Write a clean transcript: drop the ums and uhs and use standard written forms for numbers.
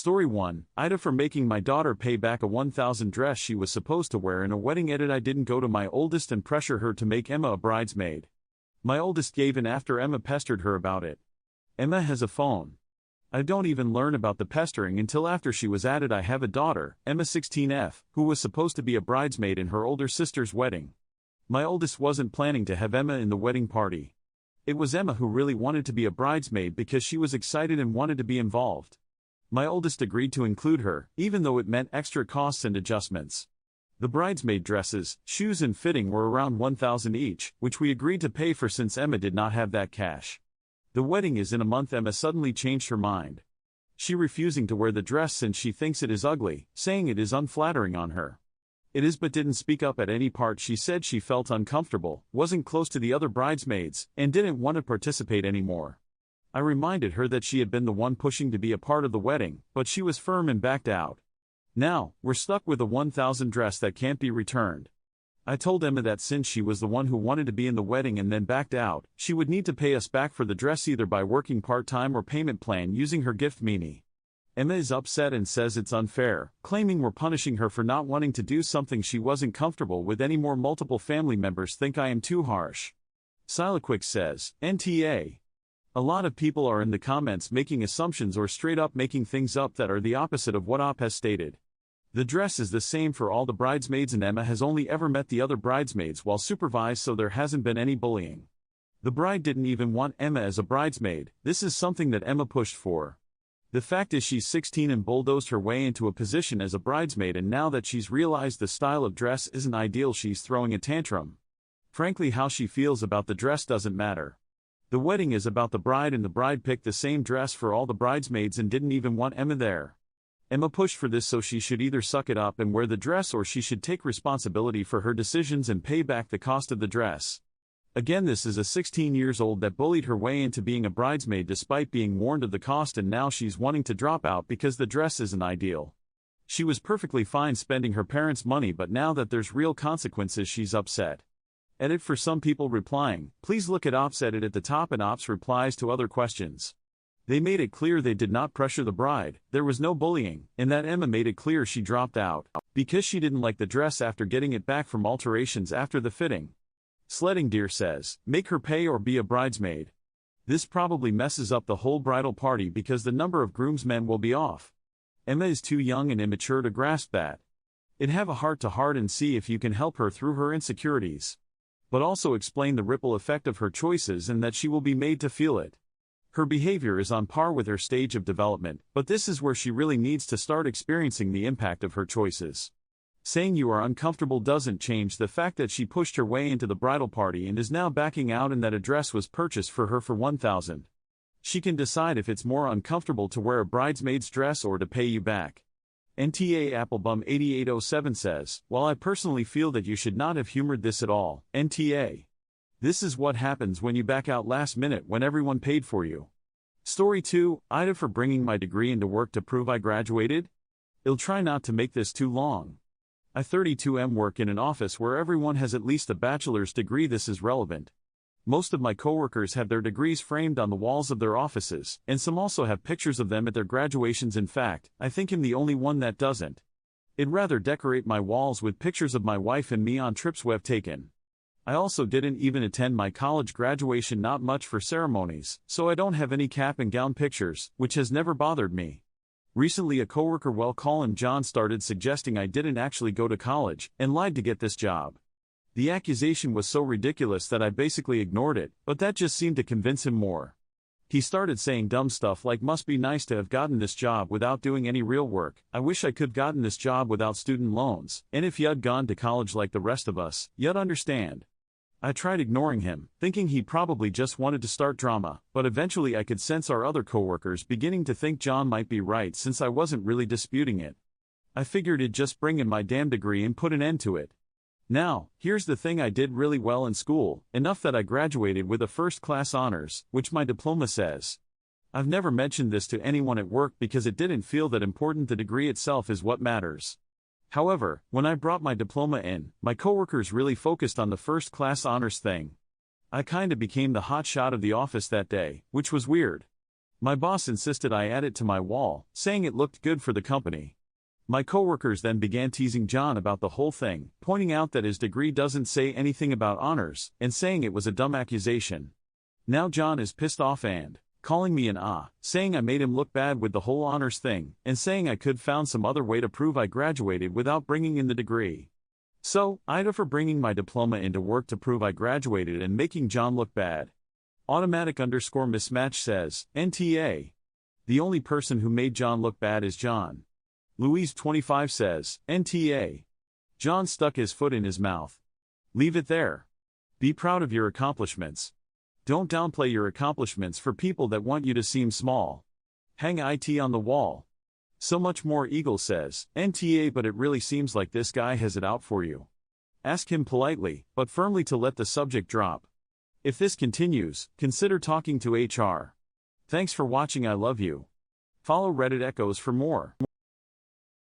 Story 1, AITA for making my daughter pay back a 1,000 dress she was supposed to wear in a wedding. Edit: I didn't go to my oldest and pressure her to make Emma a bridesmaid. My oldest gave in after Emma pestered her about it. Emma has a phone. I don't even learn about the pestering until after she was added. I have a daughter, Emma 16F, who was supposed to be a bridesmaid in her older sister's wedding. My oldest wasn't planning to have Emma in the wedding party. It was Emma who really wanted to be a bridesmaid because she was excited and wanted to be involved. My oldest agreed to include her, even though it meant extra costs and adjustments. The bridesmaid dresses, shoes and fitting were around 1,000 each, which we agreed to pay for since Emma did not have that cash. The wedding is in a month. Emma suddenly changed her mind. She refusing to wear the dress since she thinks it is ugly, saying it is unflattering on her. It is, but didn't speak up at any part. She said she felt uncomfortable, wasn't close to the other bridesmaids, and didn't want to participate anymore. I reminded her that she had been the one pushing to be a part of the wedding, but she was firm and backed out. Now, we're stuck with a 1,000 dress that can't be returned. I told Emma that since she was the one who wanted to be in the wedding and then backed out, she would need to pay us back for the dress either by working part-time or payment plan using her gift mini. Emma is upset and says it's unfair, claiming we're punishing her for not wanting to do something she wasn't comfortable with anymore. Multiple family members think I am too harsh. Silaquick says, NTA. A lot of people are in the comments making assumptions or straight up making things up that are the opposite of what Op has stated. The dress is the same for all the bridesmaids and Emma has only ever met the other bridesmaids while supervised, so there hasn't been any bullying. The bride didn't even want Emma as a bridesmaid. This is something that Emma pushed for. The fact is she's 16 and bulldozed her way into a position as a bridesmaid, and now that she's realized the style of dress isn't ideal, she's throwing a tantrum. Frankly, how she feels about the dress doesn't matter. The wedding is about the bride, and the bride picked the same dress for all the bridesmaids and didn't even want Emma there. Emma pushed for this, so she should either suck it up and wear the dress or she should take responsibility for her decisions and pay back the cost of the dress. Again, this is a 16 years old that bullied her way into being a bridesmaid despite being warned of the cost, and now she's wanting to drop out because the dress isn't ideal. She was perfectly fine spending her parents' money, but now that there's real consequences she's upset. Edit for some people replying, please look at Ops edit at the top, and Ops replies to other questions. They made it clear they did not pressure the bride, there was no bullying, and that Emma made it clear she dropped out because she didn't like the dress after getting it back from alterations after the fitting. Sledding Deer says, make her pay or be a bridesmaid. This probably messes up the whole bridal party because the number of groomsmen will be off. Emma is too young and immature to grasp that. It'd have a heart-to-heart and see if you can help her through her insecurities. But also explain the ripple effect of her choices and that she will be made to feel it. Her behavior is on par with her stage of development, but this is where she really needs to start experiencing the impact of her choices. Saying you are uncomfortable doesn't change the fact that she pushed her way into the bridal party and is now backing out, and that a dress was purchased for her for 1,000. She can decide if it's more uncomfortable to wear a bridesmaid's dress or to pay you back. NTA Applebum 8807 says, while I personally feel that you should not have humored this at all, NTA. This is what happens when you back out last minute when everyone paid for you. Story 2, AITA for bringing my degree into work to prove I graduated? I'll try not to make this too long. I 32M work in an office where everyone has at least a bachelor's degree. This is relevant. Most of my coworkers have their degrees framed on the walls of their offices, and some also have pictures of them at their graduations. In fact, I think I'm the only one that doesn't. I'd rather decorate my walls with pictures of my wife and me on trips we've taken. I also didn't even attend my college graduation, not much for ceremonies, so I don't have any cap and gown pictures, which has never bothered me. Recently a coworker, we'll call him John, started suggesting I didn't actually go to college, and lied to get this job. The accusation was so ridiculous that I basically ignored it, but that just seemed to convince him more. He started saying dumb stuff like, must be nice to have gotten this job without doing any real work, I wish I could gotten this job without student loans, and if you'd gone to college like the rest of us, you'd understand. I tried ignoring him, thinking he probably just wanted to start drama, but eventually I could sense our other coworkers beginning to think John might be right since I wasn't really disputing it. I figured it'd just bring in my damn degree and put an end to it. Now, here's the thing, I did really well in school, enough that I graduated with a first-class honors, which my diploma says. I've never mentioned this to anyone at work because it didn't feel that important. The degree itself is what matters. However, when I brought my diploma in, my coworkers really focused on the first-class honors thing. I kinda became the hot shot of the office that day, which was weird. My boss insisted I add it to my wall, saying it looked good for the company. My coworkers then began teasing John about the whole thing, pointing out that his degree doesn't say anything about honors, and saying it was a dumb accusation. Now John is pissed off and calling me saying I made him look bad with the whole honors thing, and saying I could found some other way to prove I graduated without bringing in the degree. So, AITA for bringing my diploma into work to prove I graduated and making John look bad. Automatic_mismatch says, NTA. The only person who made John look bad is John. Louise 25 says, NTA. John stuck his foot in his mouth. Leave it there. Be proud of your accomplishments. Don't downplay your accomplishments for people that want you to seem small. Hang IT on the wall. So much more. Eagle says, NTA, but it really seems like this guy has it out for you. Ask him politely, but firmly to let the subject drop. If this continues, consider talking to HR. Thanks for watching. I love you. Follow Reddit Echoes for more.